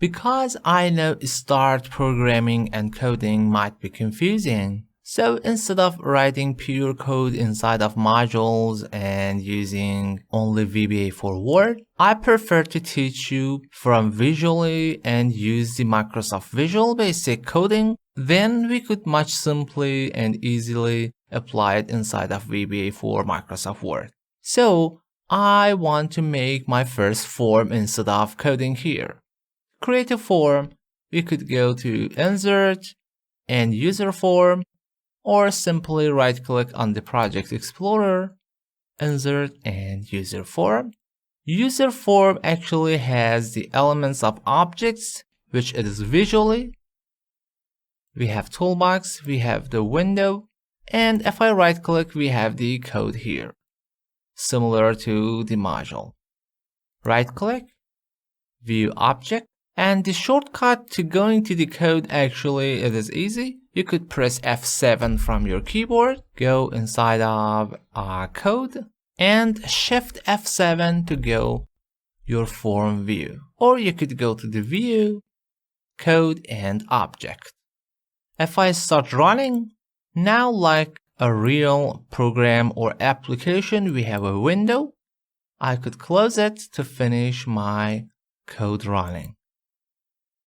Because I know start programming and coding might be confusing, so instead of writing pure code inside of modules and using only VBA for Word, I prefer to teach you from visually and use the Microsoft Visual Basic Coding. Then we could much simply and easily apply it inside of VBA for Microsoft Word. So I want to make my first form instead of coding here. Create a form, we could go to Insert and User Form, or simply right-click on the Project Explorer, Insert and User Form. User Form actually has the elements of objects, which it is visually. We have Toolbox, we have the window, and if I right-click, we have the code here, similar to the module. Right-click, View Object, and the shortcut to going to the code, actually it is easy. You could press F7 from your keyboard, go inside of code, and shift F7 to go your form view. Or you could go to the view, code, and object. If I start running, now like a real program or application, we have a window. I could close it to finish my code running.